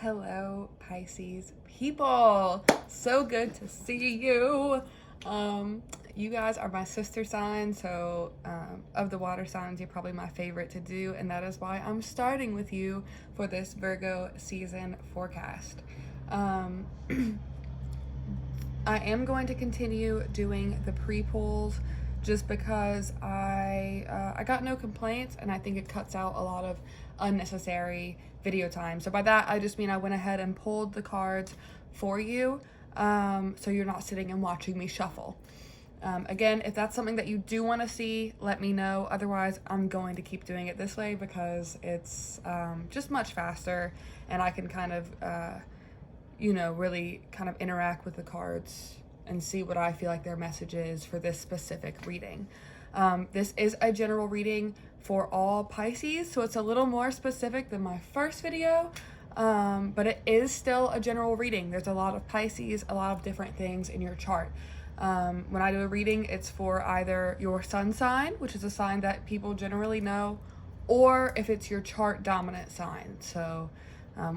Hello, Pisces people. So good to see you. You guys are my sister sign, so of the water signs, you're probably my favorite to do, and that is why I'm starting with you for this Virgo season forecast. I am going to continue doing the pre-polls just because I got no complaints, and I think it cuts out a lot of unnecessary video time. So by that, I just mean I went ahead and pulled the cards for you, so you're not sitting and watching me shuffle. Again, if that's something that you do want to see, let me know. Otherwise, I'm going to keep doing it this way because it's just much faster, and I can kind of really kind of interact with the cards and see what I feel like their message is for this specific reading. This is a general reading for all Pisces, so it's a little more specific than my first video, but it is still a general reading. There's a lot of Pisces, a lot of different things in your chart. When I do a reading, it's for either your sun sign, which is a sign that people generally know, or if it's your chart dominant sign. So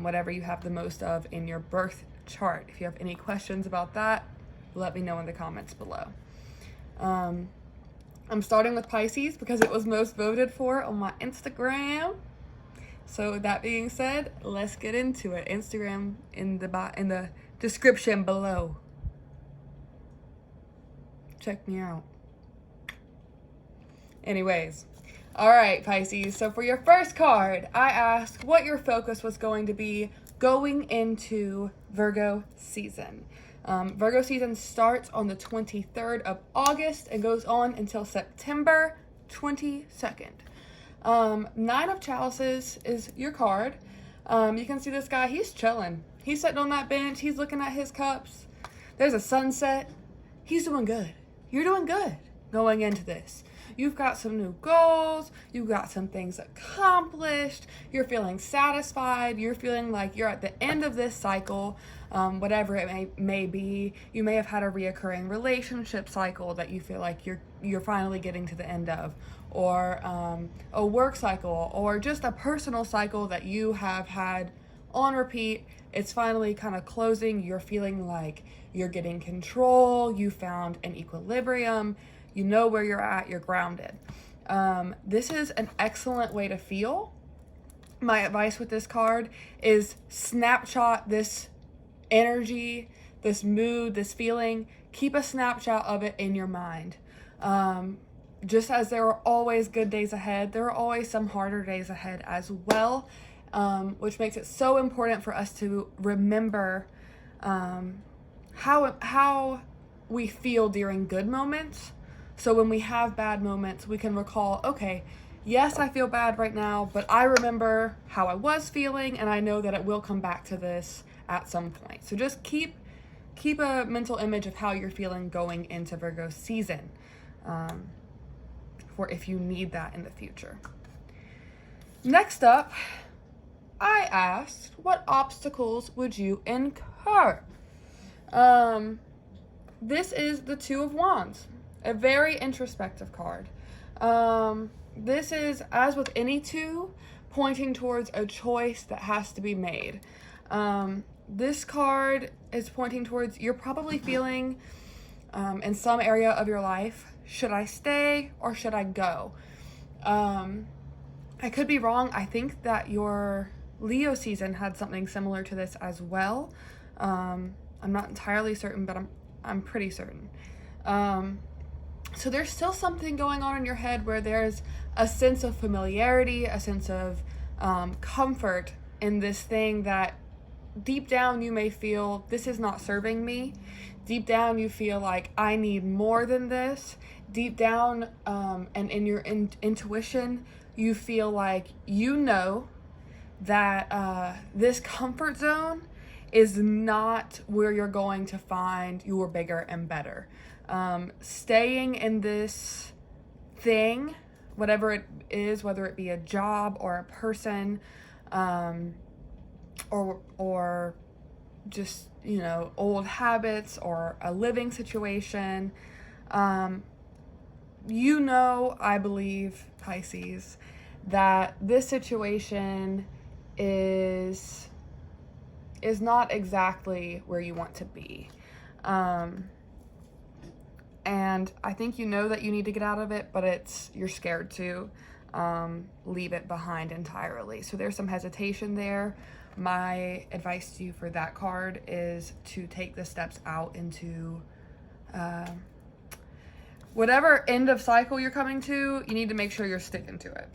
whatever you have the most of in your birth chart. If you have any questions about that, let me know in the comments below. I'm starting with Pisces because it was most voted for on my Instagram. So that being said, let's get into it. Instagram in the description below. Check me out. Anyways. All right, Pisces. So for your first card, I asked what your focus was going to be going into Virgo season. Virgo season starts on the 23rd of August and goes on until September 22nd. Nine of Chalices is your card. You can see this guy. He's chilling. He's sitting on that bench. He's looking at his cups. There's a sunset. He's doing good. You're doing good going into this. You've got some new goals. You've got some things accomplished. You're feeling satisfied. You're feeling like you're at the end of this cycle, whatever it may be. You may have had a reoccurring relationship cycle that you feel like you're finally getting to the end of, or a work cycle, or just a personal cycle that you have had on repeat. It's finally kind of closing. You're feeling like you're getting control. You found an equilibrium. You know where you're at, you're grounded. This is an excellent way to feel. My advice with this card is snapshot this energy, this mood, this feeling. Keep a snapshot of it in your mind. Just as there are always good days ahead, there are always some harder days ahead as well, which makes it so important for us to remember how we feel during good moments. So when we have bad moments, we can recall, okay, yes, I feel bad right now, but I remember how I was feeling, and I know that it will come back to this at some point. So just keep a mental image of how you're feeling going into Virgo season, for if you need that in the future. Next up, I asked, what obstacles would you incur? This is the Two of Wands. A very introspective card. This is, as with any two, pointing towards a choice that has to be made. This card is pointing towards you're probably feeling in some area of your life, should I stay or should I go? I could be wrong. I think that your Leo season had something similar to this as well. I'm not entirely certain, but I'm pretty certain. So there's still something going on in your head where there's a sense of familiarity, a sense of comfort in this thing that deep down you may feel this is not serving me. Deep down you feel like I need more than this. Deep down and in your intuition, you feel like you know that this comfort zone is not where you're going to find your bigger and better. Staying in this thing, whatever it is, whether it be a job or a person, or just, old habits or a living situation, I believe, Pisces, that this situation is is not exactly where you want to be. And I think you know that you need to get out of it, but you're scared to leave it behind entirely. So there's some hesitation there. My advice to you for that card is to take the steps out into whatever end of cycle you're coming to. You need to make sure you're sticking to it.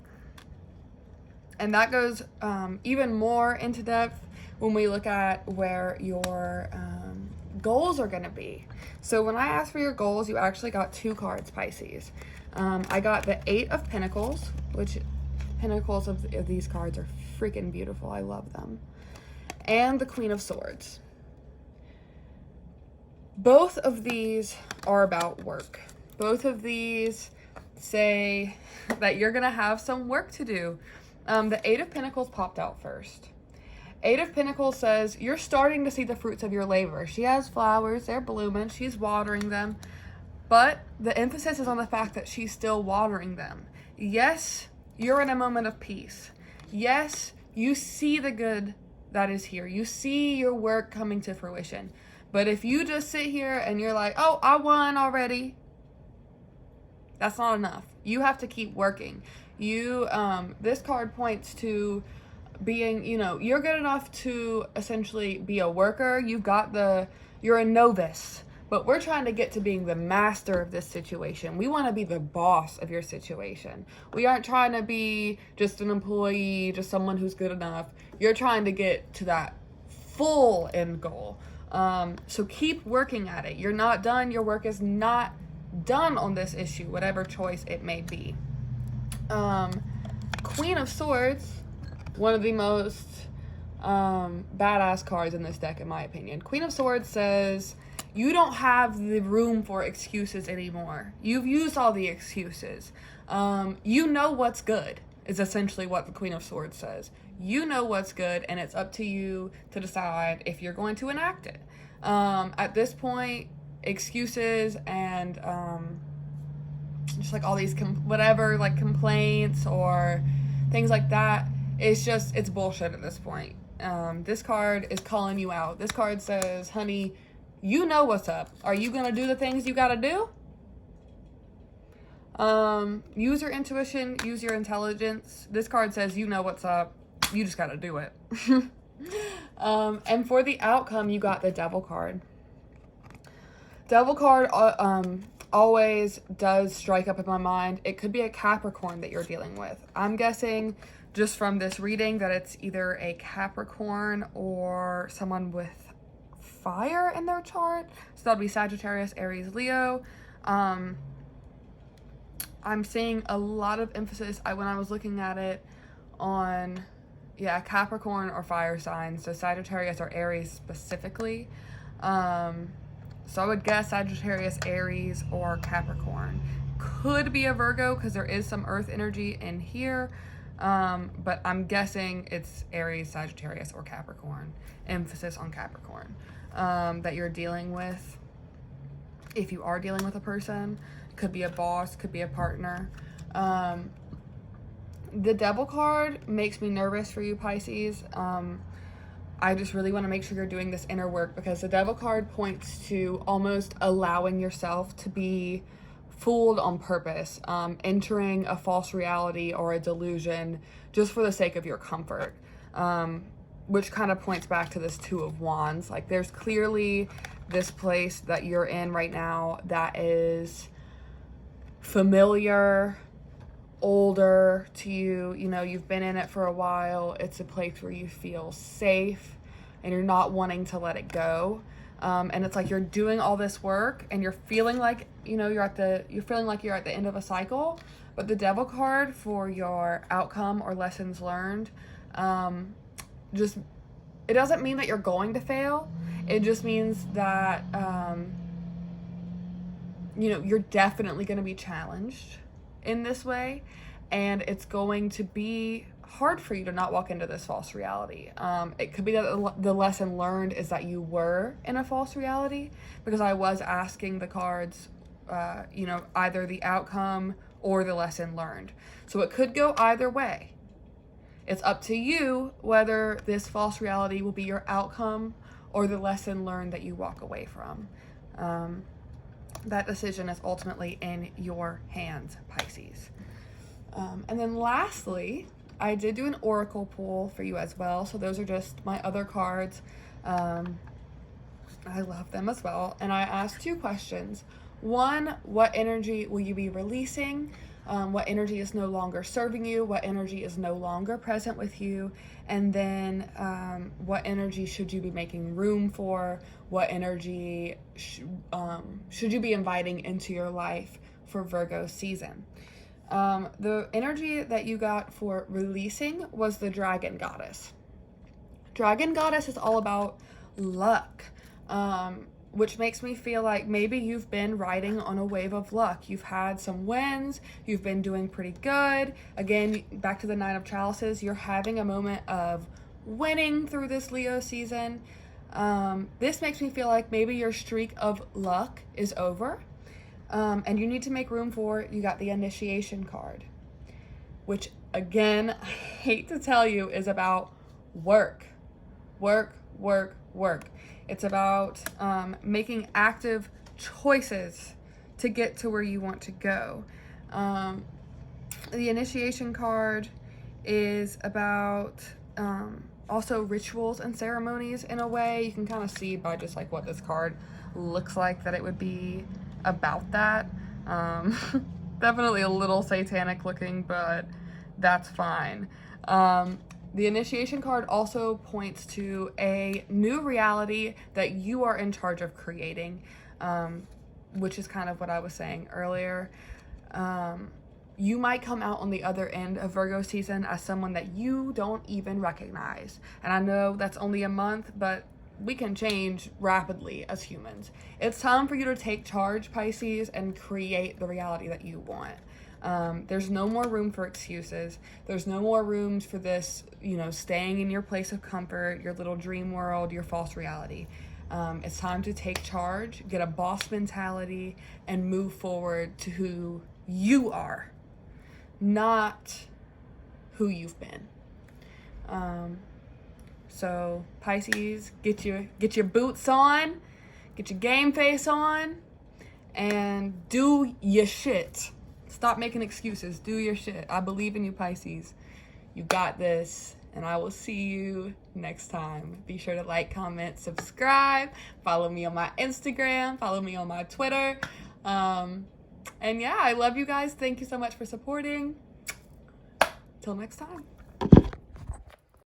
And that goes even more into depth when we look at where your goals are going to be. So when I asked for your goals, you actually got 2 cards, Pisces. I got the 8 of Pentacles, which Pentacles of these cards are freaking beautiful. I love them. And the Queen of Swords. Both of these are about work. Both of these say that you're going to have some work to do. The 8 of Pentacles popped out first. 8 of Pentacles says you're starting to see the fruits of your labor. She has flowers, they're blooming, she's watering them, but the emphasis is on the fact that she's still watering them. Yes, you're in a moment of peace. Yes, you see the good that is here. You see your work coming to fruition. But if you just sit here and you're like, oh, I won already, that's not enough. You have to keep working. This card points to being, you're good enough to essentially be a worker. You're a novice, but we're trying to get to being the master of this situation. We want to be the boss of your situation. We aren't trying to be just an employee, just someone who's good enough. You're trying to get to that full end goal. So keep working at it. You're not done. Your work is not done on this issue, whatever choice it may be. Queen of Swords, one of the most badass cards in this deck, in my opinion. Queen of Swords says you don't have the room for excuses anymore. You've used all the excuses. You know what's good, is essentially what the Queen of Swords says. You know what's good, and it's up to you to decide if you're going to enact it. At this point, excuses and just like all these complaints or things like that, it's bullshit at this point. This card is calling you out. This card says, honey, you know what's up. Are you gonna do the things you gotta do? Use your intuition, use your intelligence. This card says you know what's up. You just gotta do it. And for the outcome, you got the Devil card. Devil card always does strike up in my mind. It could be a Capricorn that you're dealing with. I'm guessing just from this reading that it's either a Capricorn or someone with fire in their chart. So that'll be Sagittarius, Aries, Leo. I'm seeing a lot of emphasis when I was looking at it on, Capricorn or fire signs. So Sagittarius or Aries specifically. So I would guess Sagittarius, Aries, or Capricorn. Could be a Virgo because there is some earth energy in here. But I'm guessing it's Aries, Sagittarius, or Capricorn. Emphasis on Capricorn that you're dealing with. If you are dealing with a person, could be a boss, could be a partner. The Devil card makes me nervous for you, Pisces. I just really want to make sure you're doing this inner work because the Devil card points to almost allowing yourself to be fooled on purpose, entering a false reality or a delusion just for the sake of your comfort, which kind of points back to this Two of Wands. Like there's clearly this place that you're in right now that is familiar, older to you, you've been in it for a while. It's a place where you feel safe and you're not wanting to let it go. And it's like you're doing all this work and you're feeling like, you're at the end of a cycle. But the Devil card for your outcome or lessons learned, it doesn't mean that you're going to fail. It just means that, you're definitely going to be challenged in this way, and it's going to be hard for you to not walk into this false reality. It could be that the lesson learned is that you were in a false reality, because I was asking the cards, either the outcome or the lesson learned. So it could go either way. It's up to you whether this false reality will be your outcome or the lesson learned that you walk away from. That decision is ultimately in your hands, Pisces. And then lastly, I did do an oracle pull for you as well. So those are just my other cards. I love them as well. And I asked 2 questions. One, what energy will you be releasing? What energy is no longer serving you? What energy is no longer present with you? And then what energy should you be making room for? What energy should you be inviting into your life for Virgo season? The energy that you got for releasing was the Dragon Goddess. Dragon Goddess is all about luck, which makes me feel like maybe you've been riding on a wave of luck. You've had some wins, you've been doing pretty good. Again, back to the Nine of Chalices, you're having a moment of winning through this Leo season. This makes me feel like maybe your streak of luck is over. And you need to make room for it. You got the Initiation card, which again, I hate to tell you, is about work. It's about making active choices to get to where you want to go. The Initiation card is about also rituals and ceremonies in a way. You can kind of see by just like what this card looks like that it would be about that. Definitely a little satanic looking, but that's fine. The Initiation card also points to a new reality that you are in charge of creating, which is kind of what I was saying earlier. You might come out on the other end of Virgo season as someone that you don't even recognize. And I know that's only a month, but we can change rapidly as humans. It's time for you to take charge, Pisces, and create the reality that you want. There's no more room for excuses. There's no more room for this, staying in your place of comfort, your little dream world, your false reality. It's time to take charge, get a boss mentality, and move forward to who you are, not who you've been. So Pisces, get your boots on, get your game face on, and do your shit. Stop making excuses. Do your shit. I believe in you, Pisces. You got this, and I will see you next time. Be sure to like, comment, subscribe. Follow me on my Instagram. Follow me on my Twitter. And yeah, I love you guys. Thank you so much for supporting. Till next time.